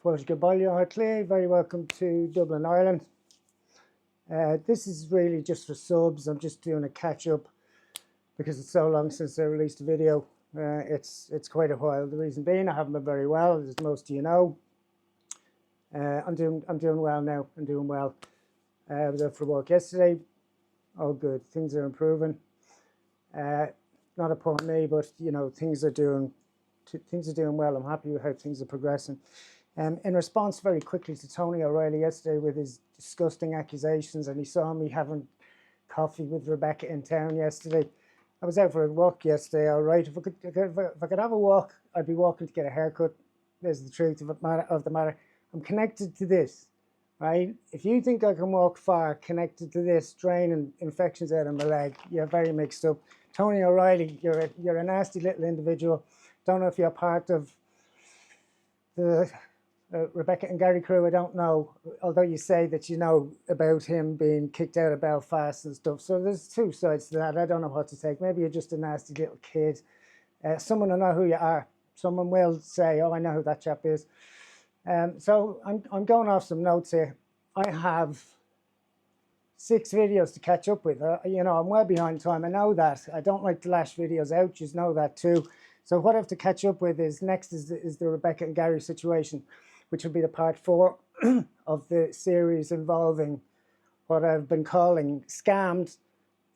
Very welcome to Dublin, Ireland. This is really just for subs. I'm just doing a catch up because it's so long since I released a video. It's quite a while. The reason being, I haven't been very well, as most of you know. I'm doing well now. I'm doing well. I was out for work yesterday. All good. Things are improving. Not upon me, but you know, things are doing well. I'm happy with how things are progressing. In response very quickly to Tony O'Reilly yesterday with his disgusting accusations, and he saw me having coffee with Rebecca in town yesterday. I was out for a walk yesterday, all right. If I could have a walk, I'd be walking to get a haircut. There's the truth of the matter. I'm connected to this, right? If you think I can walk far connected to this, draining infections out of my leg, you're very mixed up. Tony O'Reilly, you're a nasty little individual. Don't know if you're part of the Rebecca and Gary crew, I don't know, although you say that you know about him being kicked out of Belfast and stuff. So there's two sides to that. I don't know what to take. Maybe you're just a nasty little kid. Someone will know who you are. Someone will say, oh, I know who that chap is. So I'm going off some notes here. I have 6 videos to catch up with. You know, I'm well behind time. I know that. I don't like to lash videos out. You know that too. So what I have to catch up with is next is the Rebecca and Gary situation, which will be the part 4 of the series involving what I've been calling scammed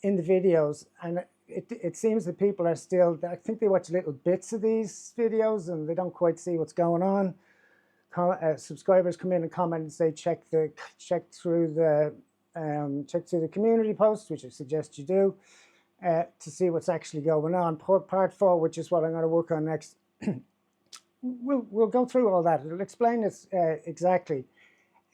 in the videos. And it seems that people are still, I think they watch little bits of these videos and they don't quite see what's going on. Subscribers come in and comment and say check through the community post, which I suggest you do, to see what's actually going on. Part 4, which is what I'm going to work on next. We'll go through all that. It'll explain this exactly.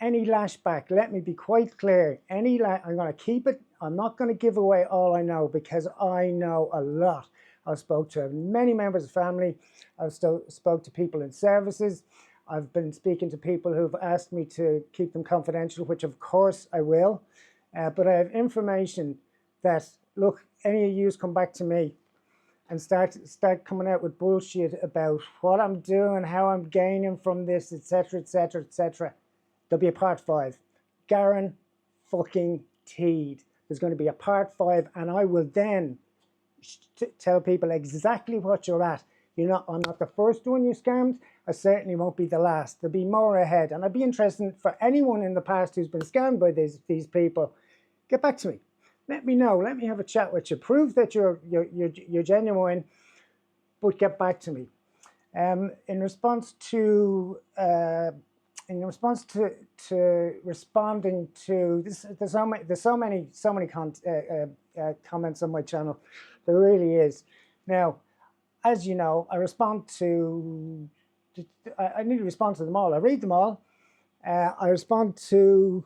Any lashback, let me be quite clear. I'm going to keep it. I'm not going to give away all I know because I know a lot. I spoke to many members of family. I've spoke to people in services. I've been speaking to people who've asked me to keep them confidential, which of course I will. But I have information that, look, any of you come back to me and start coming out with bullshit about what I'm doing, how I'm gaining from this, etc., etc., etc. There'll be a part 5. Guaranteed. There's going to be a part 5, and I will then tell people exactly what you're at. I'm not the first one you scammed. I certainly won't be the last. There'll be more ahead, and I'd be interested for anyone in the past who's been scammed by these people. Get back to me. Let me know. Let me have a chat with you. Prove that you're genuine, but get back to me. In response to responding to this, there's so many comments on my channel. There really is. Now, as you know, I need to respond to them all. I read them all. I respond to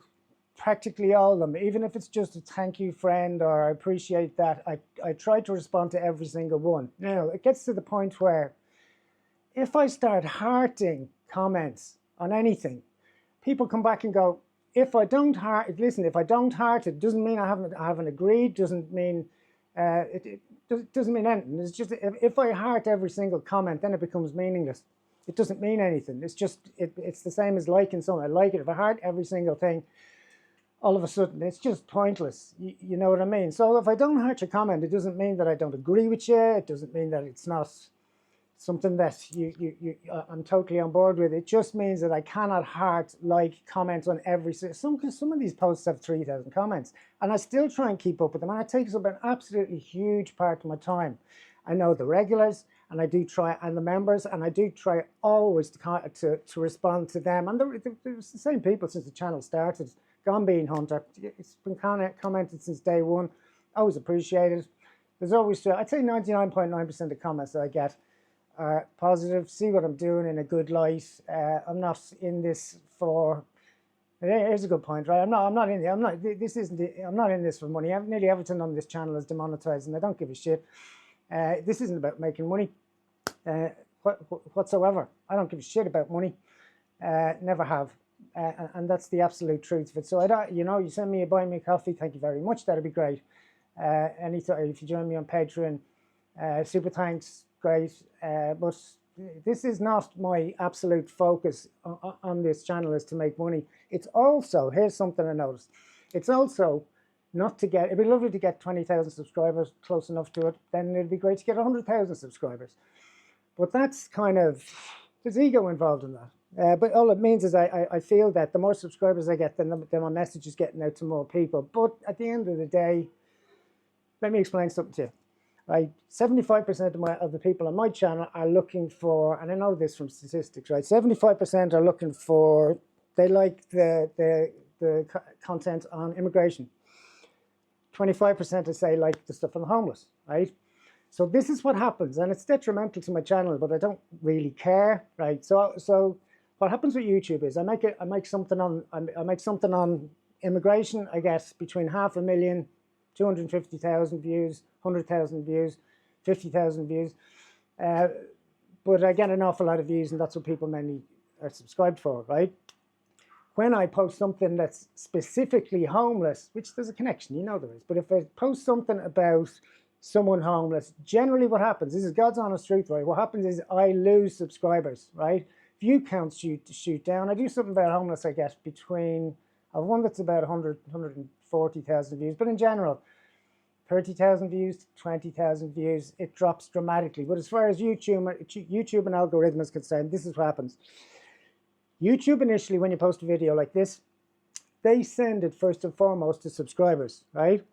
practically all of them, even if it's just a thank you friend or I appreciate that. I try to respond to every single one. Now, it gets to the point where if I start hearting comments on anything, people come back and go, if I don't heart it, doesn't mean I haven't agreed, doesn't mean it doesn't mean anything. It's just if I heart every single comment, then it becomes meaningless. It doesn't mean anything. It's just it's the same as liking something. I like it. If I heart every single thing, all of a sudden it's just pointless. You know what I mean? So if I don't heart your comment, it doesn't mean that I don't agree with you. It doesn't mean that it's not something that I'm totally on board with. It just means that I cannot heart comments on every. Some of these posts have 3,000 comments, and I still try and keep up with them, and it takes up an absolutely huge part of my time. I know the regulars, and I do try, and the members, and I do try always to respond to them. And there's the same people since the channel started. Gone Bean Hunter, it's been commented since day one. Always appreciated. There's always, I'd say 99.9% of comments that I get are positive. See what I'm doing in a good light. I'm not in this for. Here's a good point, right? I'm not in this for money. Nearly everything on this channel is demonetized, and I don't give a shit. This isn't about making money whatsoever. I don't give a shit about money. Never have. And that's the absolute truth of it. So you send me buy me a coffee, thank you very much. That'd be great. Anytime if you join me on Patreon, super thanks, great. But this is not my absolute focus on this channel, is to make money. It's also, here's something I noticed, it's also not to get, it'd be lovely to get 20,000 subscribers, close enough to it, then it'd be great to get 100,000 subscribers. But that's kind of, there's ego involved in that. But all it means is I feel that the more subscribers I get, then my message is getting out to more people. But at the end of the day, let me explain something to you. Right, 75% of the people on my channel are looking for, and I know this from statistics, right? 75% are looking for, they like the content on immigration. 25% say like the stuff on the homeless, right? So this is what happens, and it's detrimental to my channel, but I don't really care, right? So what happens with YouTube is I make something on immigration. I get between 500,000, 250,000 views, 100,000 views, 50,000 views, but I get an awful lot of views, and that's what people mainly are subscribed for, right? When I post something that's specifically homeless, which there's a connection, you know there is, but if I post something about someone homeless, generally what happens, this is God's honest truth, right? What happens is I lose subscribers, right? View counts shoot down. I do something about homeless, I get between, I have one that's about 100, 140,000 views, but in general, 30,000 views, 20,000 views, it drops dramatically. But as far as YouTube and algorithm is concerned, this is what happens. YouTube initially, when you post a video like this, they send it first and foremost to subscribers, right?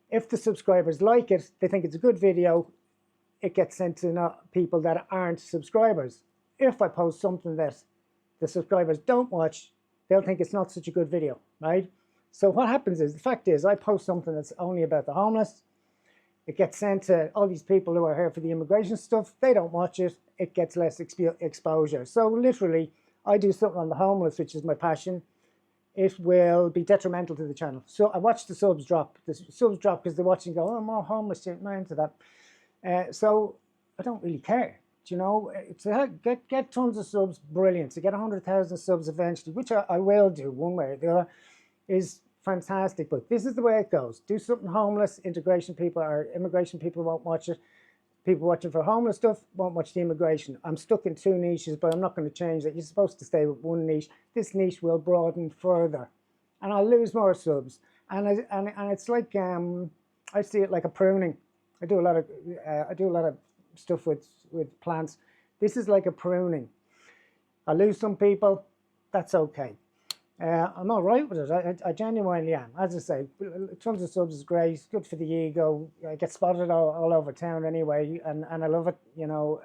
If the subscribers like it, they think it's a good video, it gets sent to people that aren't subscribers. If I post something that the subscribers don't watch, they'll think it's not such a good video, right? So what happens is, the fact is, I post something that's only about the homeless, it gets sent to all these people who are here for the immigration stuff, they don't watch it, it gets less exposure. So literally, I do something on the homeless, which is my passion, it will be detrimental to the channel. So I watch the subs drop. The subs drop because they're watching and go, oh, more homeless, not into that. So I don't really care. You know, to get tons of subs, brilliant. To get 100,000 subs eventually, which I will do one way or the other, is fantastic. But this is the way it goes. Do something homeless, integration people or immigration people won't watch it. People watching for homeless stuff won't watch the immigration. I'm stuck in two niches, but I'm not going to change that. You're supposed to stay with one niche. This niche will broaden further, and I'll lose more subs. And it's like I see it like a pruning. I do a lot of stuff with plants. This is like a pruning. I lose some people. That's okay. I'm all right with it. I genuinely am. As I say, tons of subs is great. It's good for the ego. I get spotted all over town anyway, and I love it, you know.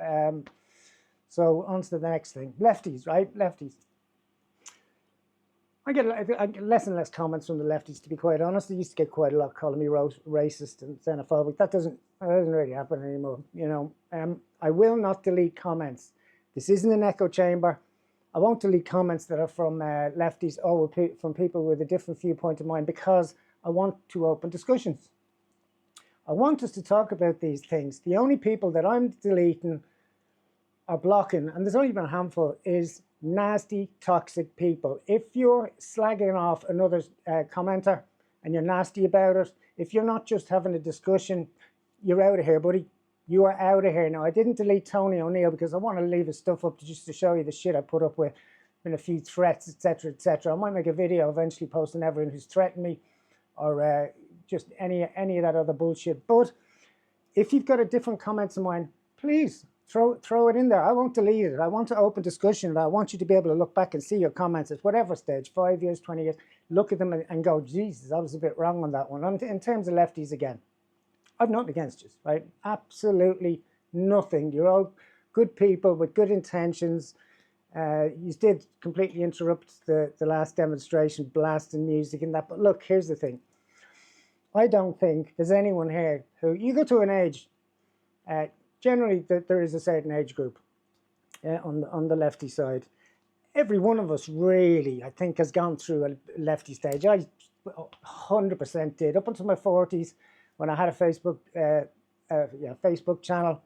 So on to the next thing. Lefties, right? Lefties. I get less and less comments from the lefties, to be quite honest. I used to get quite a lot calling me racist and xenophobic. That doesn't really happen anymore, you know. I will not delete comments. This isn't an echo chamber. I won't delete comments that are from lefties or from people with a different viewpoint of mine, because I want to open discussions. I want us to talk about these things. The only people that I'm deleting or blocking, and there's only been a handful, is nasty, toxic people. If you're slagging off another commenter and you're nasty about it, if you're not just having a discussion, you're out of here, buddy. You are out of here. Now, I didn't delete Tony O'Neill because I want to leave his stuff up just to show you the shit I put up with, and a few threats, etc., etc. I might make a video eventually posting everyone who's threatened me, or just any of that other bullshit. But if you've got a different comments of mine, please throw it in there. I won't delete it. I want to open discussion, and I want you to be able to look back and see your comments at whatever stage, 5 years, 20 years, look at them and go, Jesus, I was a bit wrong on that one. And in terms of lefties, again, I've nothing against you, right? Absolutely nothing. You're all good people with good intentions. You did completely interrupt the last demonstration, blasting music and that. But look, here's the thing. I don't think there's anyone here who, you go to an age, generally there is a certain age group on the lefty side. Every one of us really, I think, has gone through a lefty stage. I 100% did, up until my 40s. When I had a Facebook channel,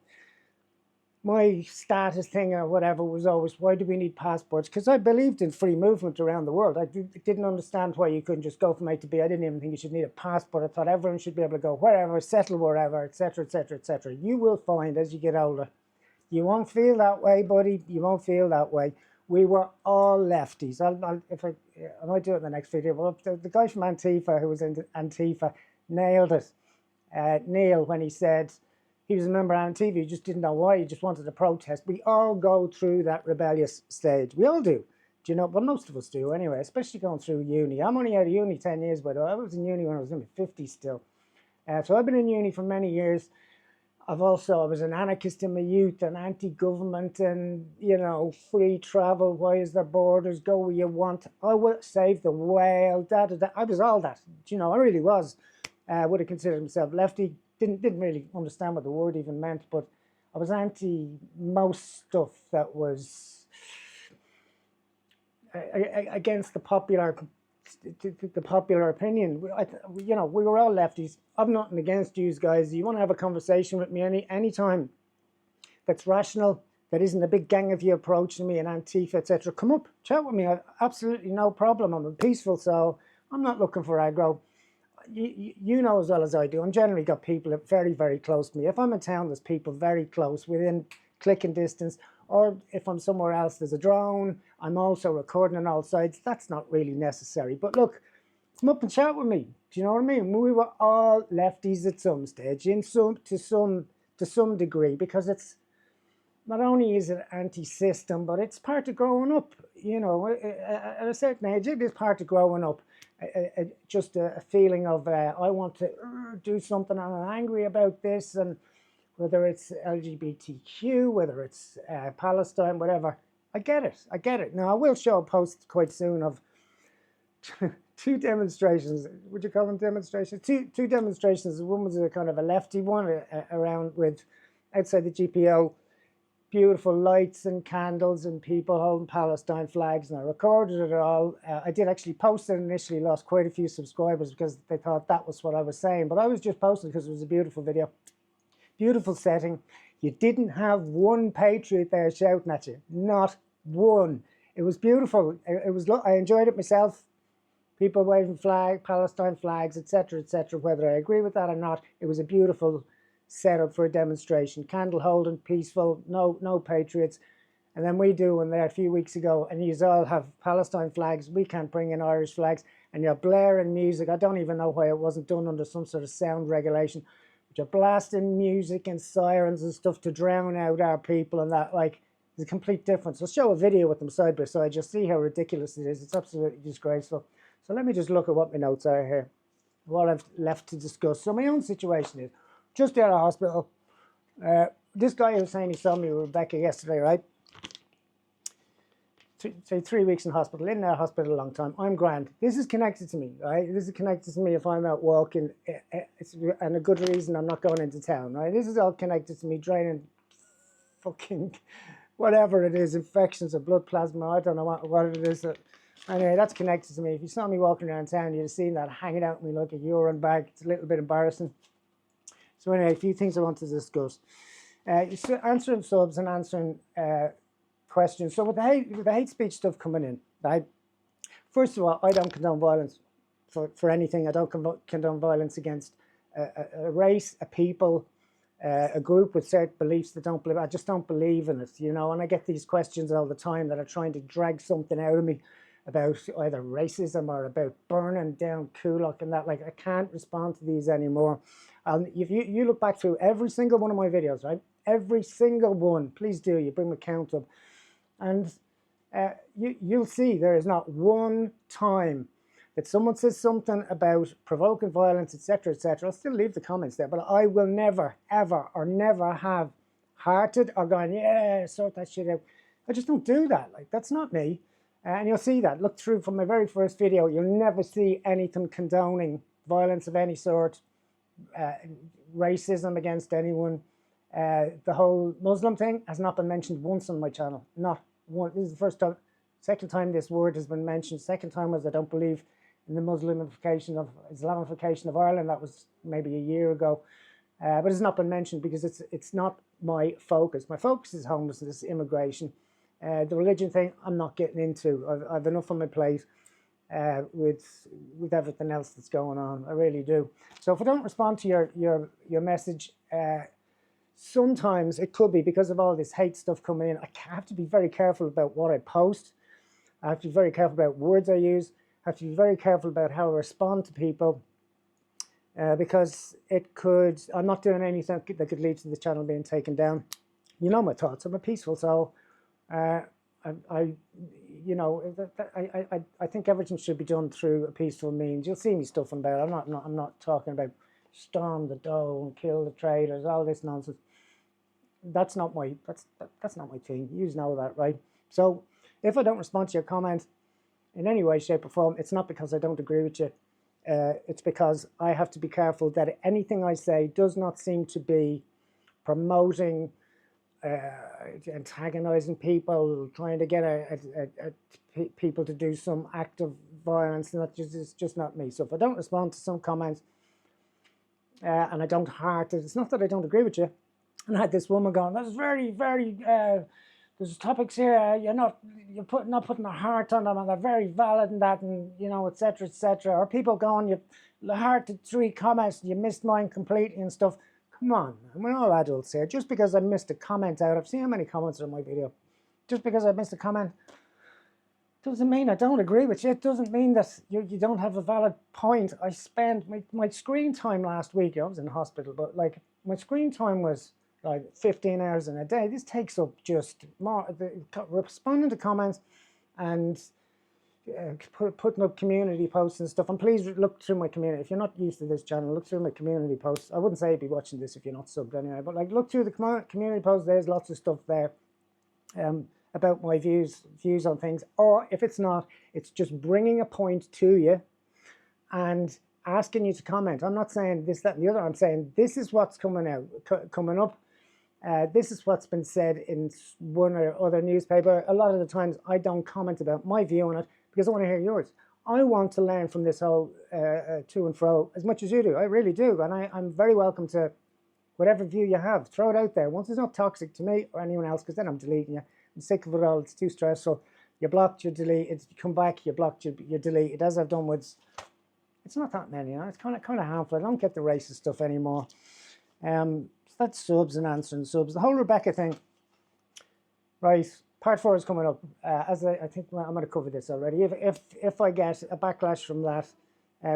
my status thing or whatever was always, why do we need passports? Because I believed in free movement around the world. I didn't understand why you couldn't just go from A to B. I didn't even think you should need a passport. I thought everyone should be able to go wherever, settle wherever, etc., etc., etc. You will find as you get older, You won't feel that way, buddy. You won't feel that way. We were all lefties. I might do it in the next video. But the guy from Antifa, who was in Antifa, nailed it. Neil, when he said he was a member of Antifa, he just didn't know why. He just wanted to protest. We all go through that rebellious stage. We all do. Do you know? Well, most of us do anyway, especially going through uni. I'm only out of uni 10 years, by the way. I was in uni when I was in my 50s still. So I've been in uni for many years. I was an anarchist in my youth, and anti-government, and, you know, free travel. Why is there borders? Go where you want. I will save the whale. Da, da, da. I was all that. You know, I really was. Would have considered myself lefty. Didn't really understand what the word even meant, but I was anti most stuff that was against the popular opinion. You know, we were all lefties. I've nothing against you guys. You want to have a conversation with me anytime that's rational, that isn't a big gang of you approaching me and Antifa, etc. Come up, chat with me. I've absolutely no problem. I'm a peaceful soul. I'm not looking for aggro. You know as well as I do, I'm generally got people very, very close to me. If I'm in town, there's people very close, within clicking distance. Or if I'm somewhere else, there's a drone. I'm also recording on all sides. That's not really necessary. But look, come up and chat with me. Do you know what I mean? We were all lefties at some stage, to some degree, because it's not only is it anti-system, but it's part of growing up. You know, at a certain age, it is part of growing up. Just a feeling of I want to do something, and I'm angry about this, and whether it's LGBTQ, whether it's Palestine, whatever. I get it. Now, I will show a post quite soon of two demonstrations. Would you call them demonstrations? Two demonstrations. One was a kind of a lefty one around with outside the GPO. Beautiful lights and candles and people holding Palestine flags, and I recorded it all. I did actually post it initially, lost quite a few subscribers because they thought that was what I was saying, but I was just posting because it was a beautiful video. Beautiful setting. You didn't have one patriot there shouting at you. Not one. It was beautiful. I enjoyed it myself. People waving Palestine flags, etc., etc. Whether I agree with that or not, it was a beautiful setup for a demonstration. Candle holding, peaceful, no patriots. And then we do one there a few weeks ago, and you all have Palestine flags. We can't bring in Irish flags, and you're blaring music. I don't even know why it wasn't done under some sort of sound regulation. But you're blasting music and sirens and stuff to drown out our people, and that, like, there's a complete difference. I'll show a video with them side by side. You'll see how ridiculous it is. It's absolutely disgraceful. So let me just look at what my notes are here, what I've left to discuss. So my own situation is, just out of hospital. This guy who was saying he saw me with Rebecca yesterday, right? Say 3 weeks in hospital, in that hospital a long time. I'm grand. This is connected to me, right? This is connected to me if I'm out walking, and a good reason I'm not going into town, right? This is all connected to me draining fucking whatever it is, infections or blood plasma. I don't know what it is. Anyway, that's connected to me. If you saw me walking around town, you'd have seen that hanging out with me like a urine bag. It's a little bit embarrassing. So anyway, a few things I want to discuss. Answering subs and answering questions. So with the hate speech stuff coming in, right? First of all, I don't condone violence for anything. I don't condone violence against a race, a people, a group with certain beliefs that don't believe. I just don't believe in it, you know. And I get these questions all the time that are trying to drag something out of me about either racism or about burning down Kulak and that. Like, I can't respond to these anymore. If you look back through every single one of my videos, right? Every single one, please do. You bring my count up, and you'll see there is not one time that someone says something about provoking violence, etc., etc. I'll still leave the comments there, but I will never, ever, or never have hearted or gone, yeah, sort that shit out. I just don't do that. Like, that's not me. And you'll see that. Look through from my very first video. You'll never see anything condoning violence of any sort, racism against anyone. The whole Muslim thing has not been mentioned once on my channel. Not one. This is the first time. Second time this word has been mentioned. Second time was I don't believe in the Islamification of Ireland. That was maybe a year ago. But it's not been mentioned because it's not my focus. My focus is homelessness, immigration. The religion thing, I'm not getting into. I've enough on my plate with everything else that's going on. I really do. So if I don't respond to your message, sometimes it could be because of all this hate stuff coming in. I have to be very careful about what I post. I have to be very careful about words I use. I have to be very careful about how I respond to people, because it could, I'm not doing anything that could lead to the channel being taken down. You know my thoughts. I'm a peaceful soul. You know, I think everything should be done through a peaceful means. You'll see me stuffing about it. I'm not talking about storm the Dow and kill the traders, all this nonsense. That's not my thing. You know that, right? So if I don't respond to your comment in any way, shape or form, it's not because I don't agree with you. It's because I have to be careful that anything I say does not seem to be promoting, antagonizing people, trying to get people to do some act of violence. And it's just not me. So if I don't respond to some comments, and I don't heart it, it's not that I don't agree with you. And I had this woman going, "That's very, very, there's topics here, you're not putting a heart on them, and they're very valid and that, and you know, etc., etc." Or people going, "You hearted 3 comments, you missed mine completely and stuff." Come on, we're all adults here. Just because I missed a comment out, I've seen how many comments are on my video. Just because I missed a comment doesn't mean I don't agree with you. It doesn't mean that you don't have a valid point. I spent my screen time last week, I was in hospital, but like my screen time was like 15 hours in a day. This takes up just more, responding to comments and putting up community posts and stuff. And please look through my community. If you're not used to this channel, look through my community posts. I wouldn't say you'd be watching this if you're not subbed anyway, but like look through the community posts. There's lots of stuff there about my views on things. Or if it's not, it's just bringing a point to you and asking you to comment. I'm not saying this, that, and the other. I'm saying this is what's coming up. This is what's been said in one or other newspaper. A lot of the times I don't comment about my view on it because I want to hear yours. I want to learn from this whole to and fro as much as you do. I really do. And I'm very welcome to whatever view you have. Throw it out there. Once it's not toxic to me or anyone else, because then I'm deleting you. I'm sick of it all. It's too stressful. You're blocked, you delete. It's come back, you're blocked, you delete it. As I've done with, it's not that many, you know. It's kind of harmful. I don't get the racist stuff anymore. So that's subs and answering subs. The whole Rebecca thing, right? Part 4 is coming up. As I think I'm going to cover this already. If I get a backlash from that,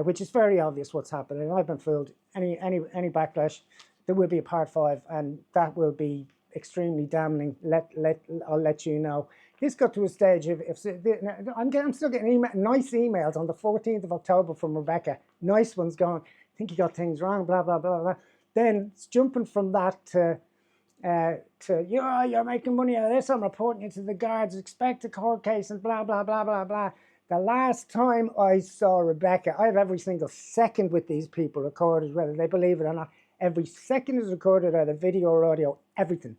which is very obvious what's happening, I've been fooled. Any backlash, there will be a part 5, and that will be extremely damning. I'll let you know. This got to a stage I'm still getting nice emails on the 14th of October from Rebecca. Nice ones going, "I think you got things wrong, blah, blah, blah, blah." Then it's jumping from that to you're making money out of this, I'm reporting you to the guards, expect a court case and blah, blah, blah, blah, blah. The last time I saw Rebecca, I have every single second with these people recorded, whether they believe it or not. Every second is recorded, either video or audio, everything.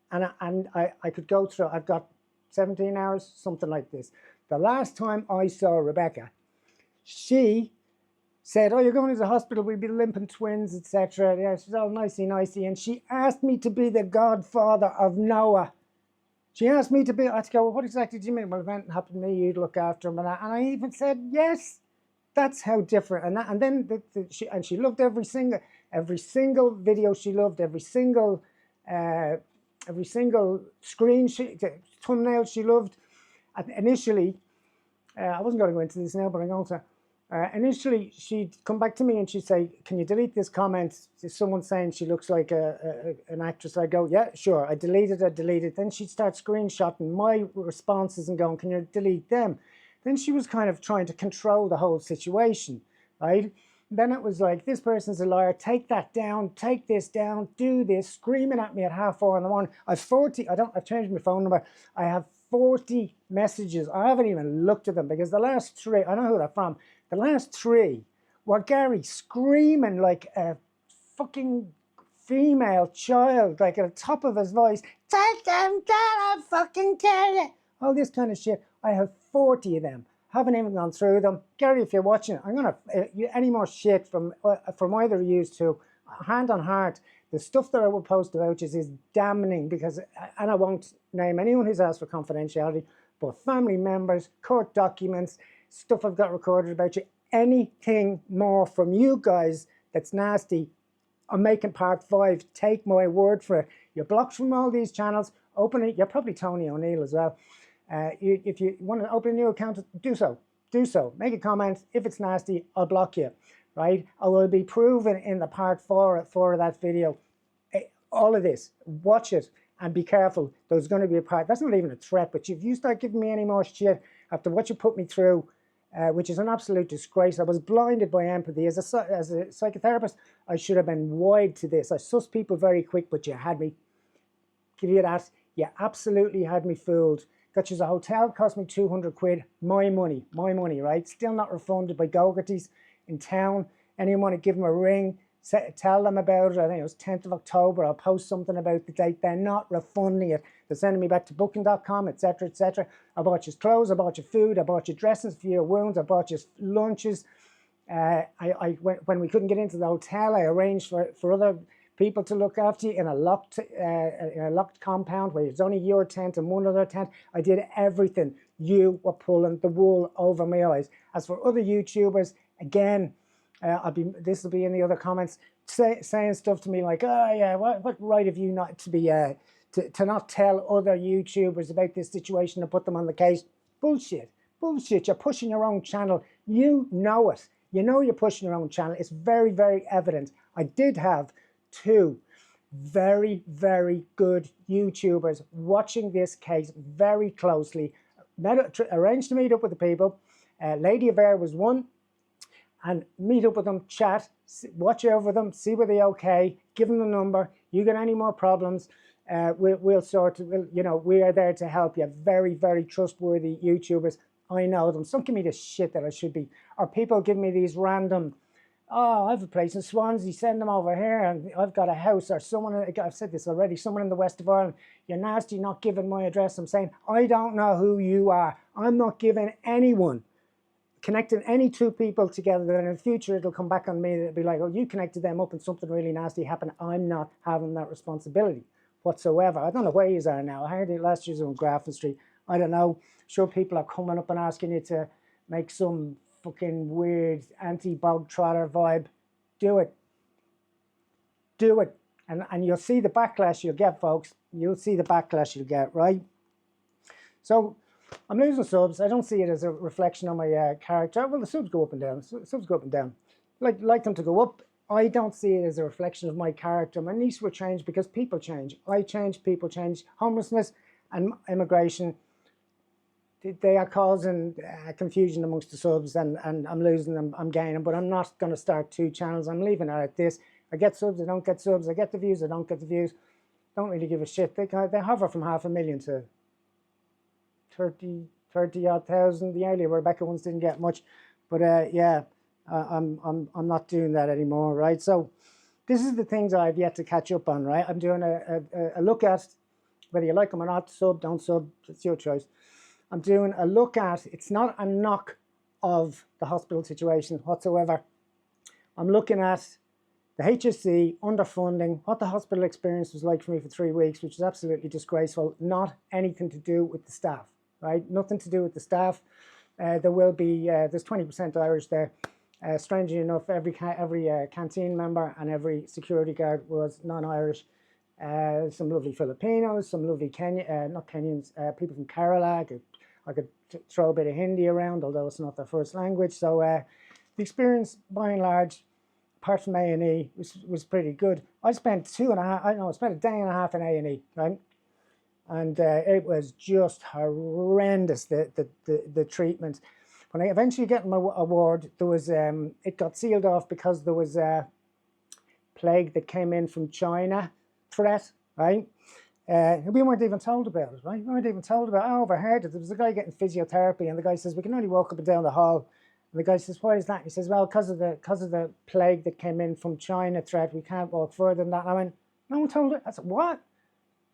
And I could go through, I've got 17 hours, something like this. The last time I saw Rebecca, she said, "Oh, you're going to the hospital, we'll be limping twins, etc." Yeah, she's all nicey. And she asked me to be the godfather of Noah. She asked me to be, I had to go, "Well, what exactly do you mean?" "Well, if anything happened to me, you'd look after him." And I even said, "Yes, that's how different." And then she loved every single video. She loved every single screen, thumbnail she loved. And initially, I wasn't going to go into this now, but I'm going to. Initially, she'd come back to me and she'd say, "Can you delete this comment? There's someone saying she looks like an actress." I'd go, "Yeah, sure." I deleted it. Then she'd start screenshotting my responses and going, "Can you delete them?" Then she was kind of trying to control the whole situation, right? Then it was like, "This person's a liar, take that down, take this down, do this," screaming at me at 4:30 in the morning. I've changed my phone number. I have 40 messages. I haven't even looked at them because the last 3, I know who they're from. The last 3 were Gary screaming like a fucking female child, like at the top of his voice, "Take them down, I fucking tell you." All this kind of shit. I have 40 of them. Haven't even gone through them. Gary, if you're watching, I'm gonna any more shit from either of you two, hand on heart, the stuff that I will post about you is damning, because, and I won't name anyone who's asked for confidentiality, but family members, court documents, stuff I've got recorded about you, anything more from you guys that's nasty, I'm making part 5. Take my word for it. You're blocked from all these channels. Open it. You're probably Tony O'Neill as well. If you want to open a new account, do so. Do so. Make a comment. If it's nasty, I'll block you. Right? I will be proven in the part 4 of that video. All of this. Watch it and be careful. There's going to be a part. That's not even a threat, but if you start giving me any more shit after what you put me through, which is an absolute disgrace. I was blinded by empathy. As a psychotherapist, I should have been wide to this. I sussed people very quick, but you had me. Give you that. You absolutely had me fooled. Got you a hotel, cost me 200 quid. My money, right? Still not refunded by Go-Gerties in town. Anyone want to give them a ring? Tell them about it. I think it was 10th of October. I'll post something about the date. They're not refunding it. They're sending me back to booking.com, etc., etc. I bought you clothes. I bought you food. I bought you dressings for your wounds. I bought you lunches. When we couldn't get into the hotel, I arranged for other people to look after you in a locked compound where it's only your tent and one other tent. I did everything. You were pulling the wool over my eyes. As for other YouTubers, again, this will be in the other comments, saying stuff to me like, oh yeah, what right have you not to be to not tell other YouTubers about this situation and put them on the case? Bullshit. You're pushing your own channel. You know it. You know you're pushing your own channel. It's very, very evident. I did have 2 very, very good YouTubers watching this case very closely. Arranged to meet up with the people. Lady of Air was one. And meet up with them, chat, watch over them, see whether they're okay, give them the number. You get any more problems, we'll sort of, you know, we are there to help you. Very, very trustworthy YouTubers. I know them. Don't give me the shit that I should be. Or people give me these random, oh, I have a place in Swansea, send them over here, and I've got a house. Or someone, I've said this already, someone in the west of Ireland, you're nasty not giving my address. I'm saying, I don't know who you are. I'm not giving anyone. Connecting any 2 people together, that in the future it'll come back on me. It'll be like, oh, you connected them up and something really nasty happened. I'm not having that responsibility whatsoever. I don't know where you are now. I heard it last year's on Grafton Street. I don't know. Sure, people are coming up and asking you to make some fucking weird anti-bogtrotter vibe. Do it. Do it. And you'll see the backlash you'll get, folks. You'll see the backlash you'll get, right? So I'm losing subs. I don't see it as a reflection on my character. Well, the subs go up and down. Subs go up and down. Like them to go up. I don't see it as a reflection of my character. My niche will change because people change. I change, people change. Homelessness and immigration, they are causing confusion amongst the subs, and I'm losing them, I'm gaining. But I'm not going to start 2 channels. I'm leaving it at this. I get subs, I don't get subs. I get the views, I don't get the views. Don't really give a shit. They hover from 500,000 to 30 odd thousand. The earlier Rebecca ones didn't get much, but yeah, I'm not doing that anymore, right? So this is the things I've yet to catch up on, right? I'm doing a look at whether you like them or not. Sub, don't sub, it's your choice. I'm doing a look at, it's not a knock of the hospital situation whatsoever. I'm looking at the HSC underfunding, what the hospital experience was like for me for 3 weeks, which is absolutely disgraceful. Not anything to do with the staff. Right, nothing to do with the staff. There will be there's 20% Irish there. Strangely enough, every canteen member and every security guard was non-Irish. Some lovely Filipinos, some lovely not Kenyans, people from Kerala. I could throw a bit of Hindi around, although it's not their first language. So the experience, by and large, apart from A&E, was pretty good. I spent I spent a day and a half in A&E, right? And it was just horrendous, the treatment. When I eventually got my award, there was it got sealed off because there was a plague that came in from China threat, right? We weren't even told about it, right? We weren't even told about it. I overheard it. There was a guy getting physiotherapy, and the guy says, we can only walk up and down the hall. And the guy says, why is that? He says, well, because of the plague that came in from China threat, we can't walk further than that. And I went, no one told us. I said, what?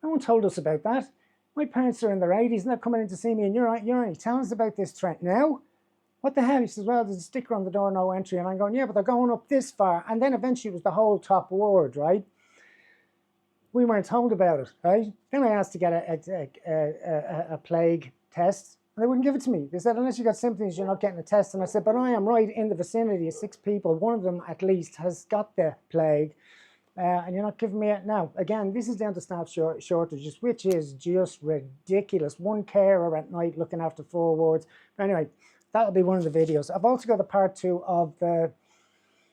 No one told us about that. My parents are in their 80s and they're coming in to see me, and you're only telling us about this threat now? What the hell? He says, well, there's a sticker on the door, no entry. And I'm going, yeah, but they're going up this far. And then eventually it was the whole top ward, right? We weren't told about it, right? Then I asked to get a plague test, and they wouldn't give it to me. They said, unless you got symptoms, you're not getting a test. And I said, but I am right in the vicinity of 6 people. One of them, at least, has got the plague. and you're not giving me it now. Again, this is down to staff shortages, which is just ridiculous. One carer at night looking after 4 wards. But anyway, that'll be one of the videos. I've also got the part 2 of the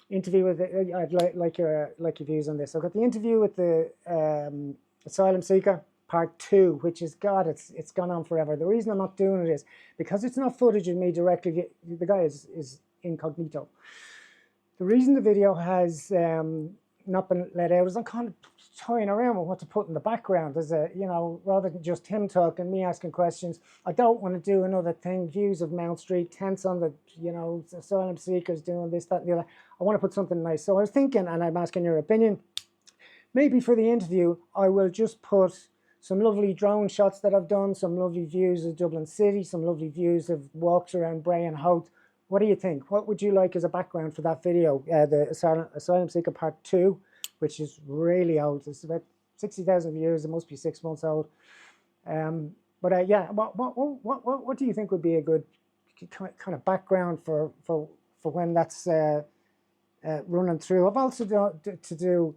interview with the, I'd like your views on this. I've got the interview with the asylum seeker, part 2, which is, God, it's gone on forever. The reason I'm not doing it is because it's not footage of me directly. The guy is incognito. The reason the video has not been let out is I'm kind of toying around with what to put in the background as a, you know, rather than just him talking, me asking questions. I don't want to do another thing, views of Mount Street, tents on the, you know, asylum seekers doing this, that, and the other. I want to put something nice. So I was thinking, and I'm asking your opinion, maybe for the interview, I will just put some lovely drone shots that I've done, some lovely views of Dublin City, some lovely views of walks around Bray and Howth. What do you think? What would you like as a background for that video? The Asylum Seeker Part 2, which is really old. It's about 60,000 views. It must be 6 months old. Yeah, what do you think would be a good kind of background for when that's running through? I've also to do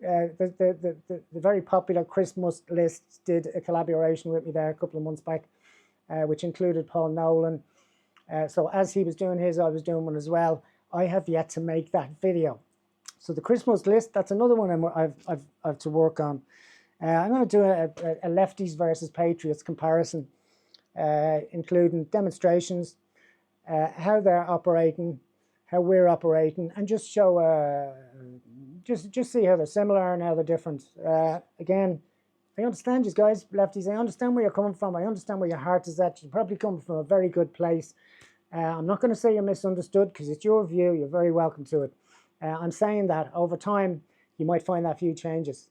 the very popular Christmas List did a collaboration with me there a couple of months back, which included Paul Nolan. So as he was doing his, I was doing one as well. I have yet to make that video. So the Christmas List, that's another one I've to work on. I'm going to do a lefties versus patriots comparison, including demonstrations, how they're operating, how we're operating, and just show, just see how they're similar and how they're different. Again, I understand you guys, lefties. I understand where you're coming from. I understand where your heart is at. You're probably coming from a very good place. I'm not going to say you're misunderstood because it's your view. You're very welcome to it. I'm saying that over time, you might find that few changes.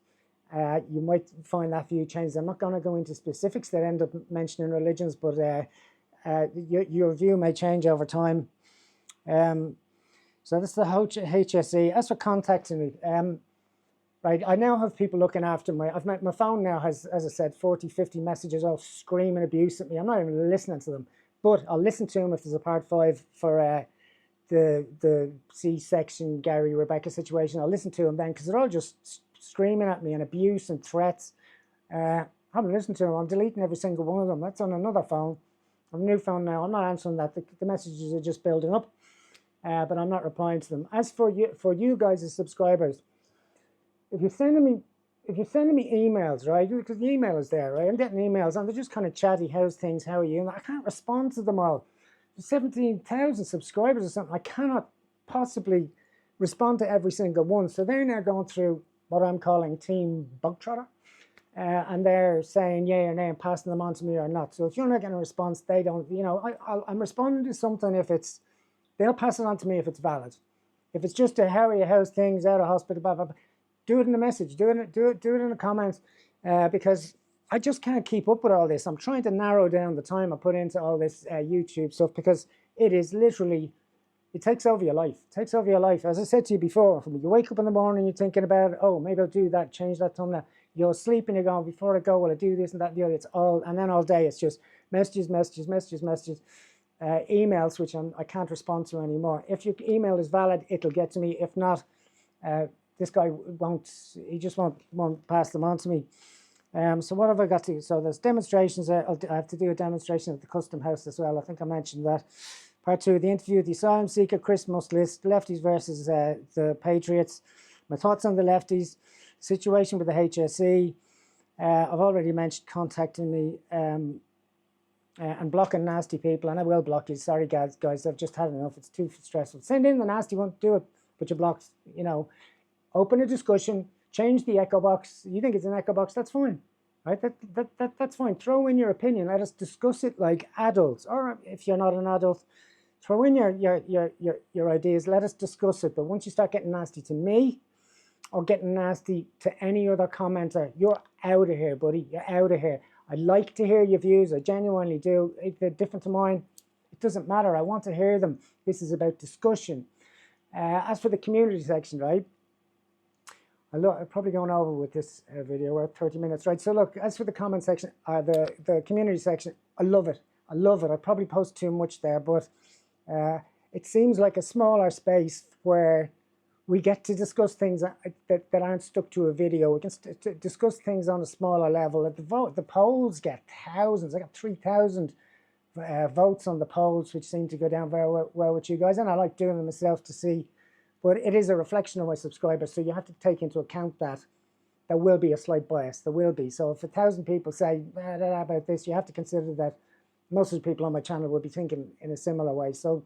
You might find that few changes. I'm not going to go into specifics that end up mentioning religions, but your view may change over time. So that's the HSE. As for contacting me, right, I now have people looking after my phone now has, as I said, 40, 50 messages all screaming abuse at me. I'm not even listening to them, but I'll listen to them if there's a part 5 for the C-section Gary Rebecca situation. I'll listen to them then because they're all just screaming at me and abuse and threats. I haven't listened to them. I'm deleting every single one of them. That's on another phone. I have a new phone now. I'm not answering that. The messages are just building up, but I'm not replying to them. As for you guys as subscribers, if you're sending me emails, right? Because the email is there, right? I'm getting emails and they're just kind of chatty. How's things? How are you? And I can't respond to them all. 17,000 subscribers or something. I cannot possibly respond to every single one. So they're now going through what I'm calling Team Bogtrotter, and they're saying yay or nay and passing them on to me or not. So if you're not getting a response, they don't. You know, I'm responding to something if it's. They'll pass it on to me if it's valid. If it's just a how are you, how's things, out of hospital, blah blah blah. Do it in the message. Do it in the comments, because I just can't keep up with all this. I'm trying to narrow down the time I put into all this YouTube stuff because it is literally, it takes over your life. It takes over your life. As I said to you before, when you wake up in the morning, you're thinking about, oh, maybe I'll do that, change that thumbnail. You're sleeping, you're going, before I go, will I do this and that and the other? It's all, and then all day it's just messages, emails, which I can't respond to anymore. If your email is valid, it'll get to me. If not, this guy he just won't pass them on to me. So what have I got to do? So there's demonstrations. I have to do a demonstration at the Custom House as well. I think I mentioned that. Part 2, the interview with the asylum seeker, Christmas List, lefties versus the patriots. My thoughts on the lefties, situation with the HSE. I've already mentioned contacting me and blocking nasty people, and I will block you. Sorry, guys, I've just had enough. It's too stressful. Send in the nasty one, do it, but you're blocked. You know, open a discussion. Change the echo box. You think it's an echo box? That's fine, right? That's fine. Throw in your opinion. Let us discuss it like adults. Or if you're not an adult, throw in your ideas. Let us discuss it. But once you start getting nasty to me, or getting nasty to any other commenter, you're out of here, buddy. You're out of here. I like to hear your views. I genuinely do. If they're different to mine, it doesn't matter. I want to hear them. This is about discussion. As for the community section, right? I'm probably going over with this video. We're at 30 minutes, right? So look, as for the comment section, the community section, I love it. I love it. I probably post too much there, but it seems like a smaller space where we get to discuss things that aren't stuck to a video. We can discuss things on a smaller level. At the polls get thousands. I got 3,000 votes on the polls, which seem to go down very well with you guys, and I like doing them myself to see. But it is a reflection of my subscribers, so you have to take into account that there will be a slight bias. There will be. So if 1,000 people say about this, you have to consider that most of the people on my channel will be thinking in a similar way. So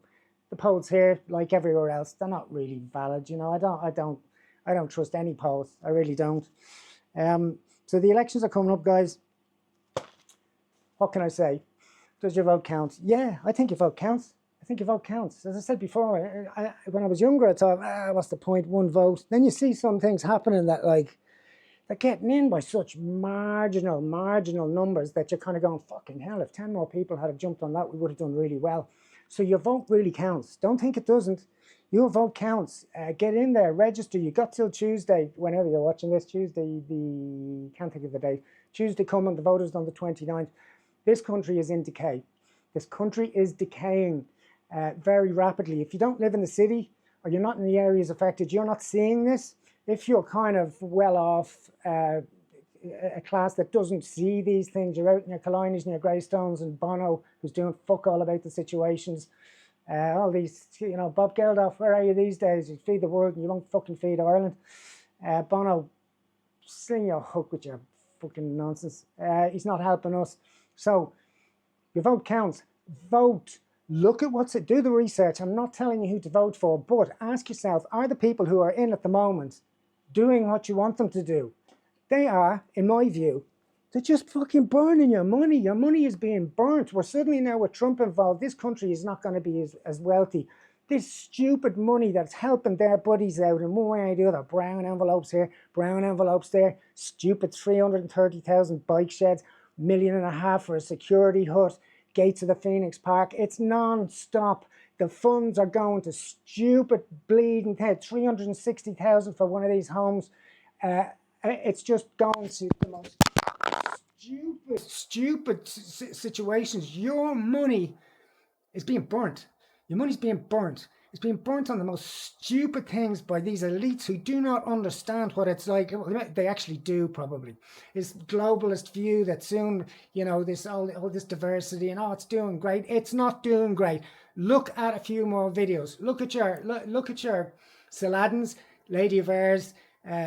the polls here, like everywhere else, they're not really valid. You know, I don't trust any polls. I really don't. So the elections are coming up, guys. What can I say? Does your vote count? Yeah, I think your vote counts. I think your vote counts. As I said before, when I was younger, I thought, what's the point? One vote. Then you see some things happening that, like, they're getting in by such marginal numbers that you're kind of going, fucking hell, if 10 more people had jumped on that, we would have done really well. So your vote really counts. Don't think it doesn't. Your vote counts. Get in there, register. You got till Tuesday, whenever you're watching this, Tuesday, can't think of the date. Tuesday coming, the vote is on the 29th. This country is in decay. This country is decaying very rapidly. If you don't live in the city or you're not in the areas affected, you're not seeing this. If you're kind of well off, a class that doesn't see these things, you're out in your Killineys and your Greystones and Bono, who's doing fuck all about the situations. All these, you know, Bob Geldof, where are you these days? You feed the world and you won't fucking feed Ireland. Bono, sling your hook with your fucking nonsense. He's not helping us. So your vote counts. Vote. Look at what's it. Do the research. I'm not telling you who to vote for, but ask yourself, are the people who are in at the moment doing what you want them to do? They are, in my view, they're just fucking burning your money. Your money is being burnt. We're suddenly now with Trump involved. This country is not going to be as wealthy. This stupid money that's helping their buddies out in one way or the other. Brown envelopes here, brown envelopes there. Stupid 330,000 bike sheds. $1.5 million for a security hut. Gates of the Phoenix Park. It's non-stop. The funds are going to stupid bleeding head. 360,000 for one of these homes. It's just going to the most stupid situations. Your money is being burnt. Your money's being burnt. It's being burnt on the most stupid things by these elites who do not understand what it's like. They actually do, probably. This globalist view that soon, you know, this all this diversity and it's doing great. It's not doing great. Look at a few more videos. Look at your Saladins, Lady of Airs,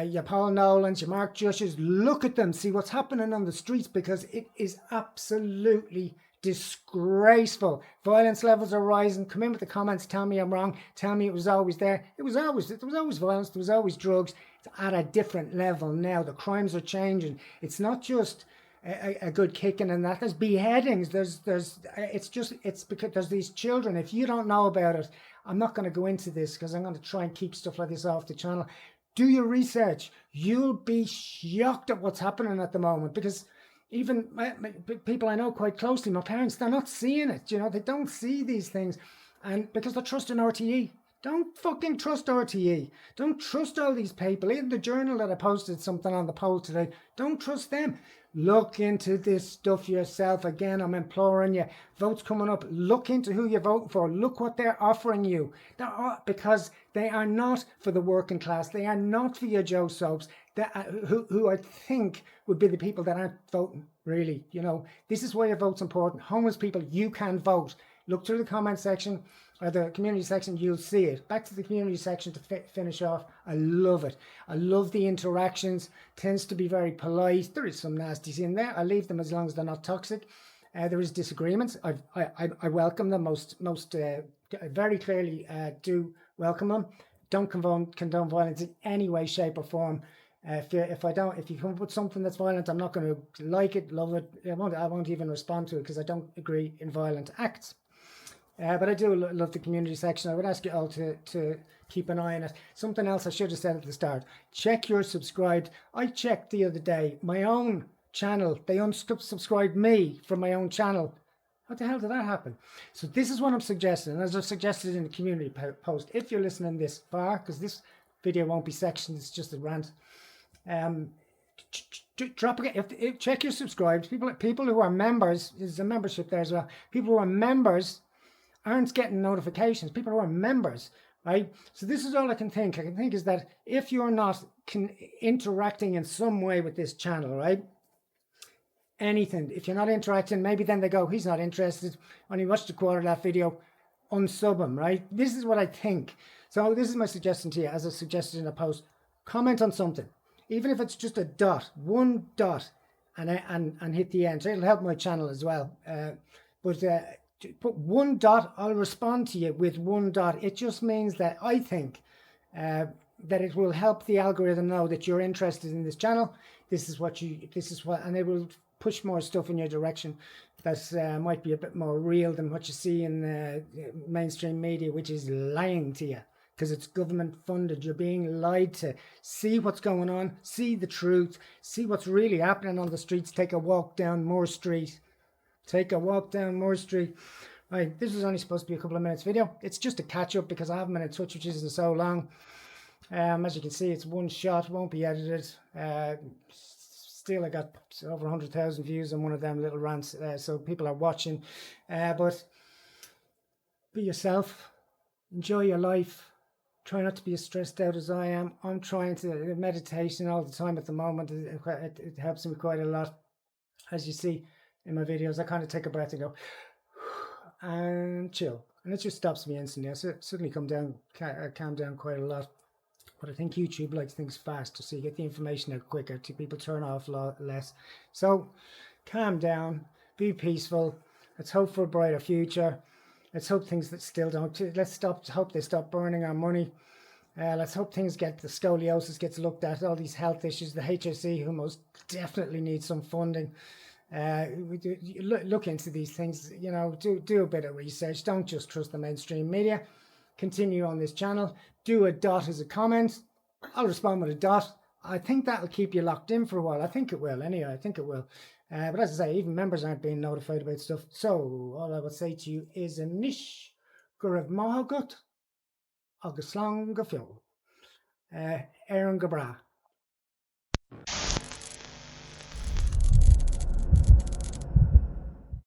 your Paul Nolans, your Mark Jushes. Look at them. See what's happening on the streets, because it is absolutely disgraceful. Violence levels are rising. Come in with the comments. Tell me I'm wrong. Tell me it was always there. There was always violence. There was always drugs. It's at a different level now. The crimes are changing. It's not just a good kicking and that. There's beheadings. It's because there's these children. If you don't know about it, I'm not going to go into this because I'm going to try and keep stuff like this off the channel. Do your research. You'll be shocked at what's happening at the moment, because even people I know quite closely, my parents, they're not seeing it. You know, they don't see these things, and because they're trusting RTE. Don't fucking trust RTE. Don't trust all these people. Even the Journal that I posted something on the poll today, don't trust them. Look into this stuff yourself. Again, I'm imploring you. Votes coming up. Look into who you're voting for. Look what they're offering you. Because they are not for the working class. They are not for your Joe Soaps. Who I think would be the people that aren't voting, really. You know, this is why your vote's important. Homeless people, you can vote. Look through the comment section or the community section, you'll see it. Back to the community section to finish off. I love it. I love the interactions. Tends to be very polite. There is some nasties in there. I leave them as long as they're not toxic. There is disagreements. I welcome them. Most very clearly do welcome them. Don't condone violence in any way, shape or form. If you come up with something that's violent, I'm not going to like it, love it. I won't even respond to it because I don't agree in violent acts. But I do love the community section. I would ask you all to keep an eye on it. Something else I should have said at the start. Check you're subscribed. I checked the other day. My own channel, they unsubscribed me from my own channel. What the hell did that happen? So this is what I'm suggesting. As I've suggested in the community post, if you're listening this far, because this video won't be sectioned, it's just a rant. Drop again. Check your subscribed. People who are members, there's a membership there as well. People who are members aren't getting notifications. People who are members right? So this is all I can think. I can think is that if you're not interacting in some way with this channel, right? Anything, if you're not interacting, maybe then they go, he's not interested, only watched a quarter of that video, unsub him, right? This is what I think. So this is my suggestion to you, as I suggested in a post. Comment on something, even if it's just a dot, one dot, and hit the enter. It'll help my channel as well. But put one dot, I'll respond to you with one dot. It just means that I think that it will help the algorithm know that you're interested in this channel. This is what, and it will push more stuff in your direction that might be a bit more real than what you see in mainstream media, which is lying to you because it's government funded. You're being lied to. See what's going on, see the truth, see what's really happening on the streets. Take a walk down Moore Street. Take a walk down Moore Street. Right, this was only supposed to be a couple of minutes video. It's just a catch up because I haven't been in touch with you in so long. As you can see, it's one shot, won't be edited. Still, I got over 100,000 views on one of them little rants, so people are watching. But be yourself, enjoy your life. Try not to be as stressed out as I am. I'm trying to meditation all the time at the moment. It helps me quite a lot. As you see in my videos, I kind of take a breath and go and chill, and it just stops me instantly. I suddenly calm down quite a lot. But I think YouTube likes things faster, so you get the information out quicker. People turn off less. So calm down, be peaceful. Let's hope for a brighter future. Let's hope things that still don't. Hope they stop burning our money. Let's hope things the scoliosis gets looked at. All these health issues, the HSE, who most definitely needs some funding. Look into these things. You know, do a bit of research. Don't just trust the mainstream media. Continue on this channel. Do a dot as a comment. I'll respond with a dot. I think that'll keep you locked in for a while. I think it will anyway. I think it will. But as I say, even members aren't being notified about stuff. So all I would say to you is a nish gurav mahagut agus slán go fiol. Éireann go bra.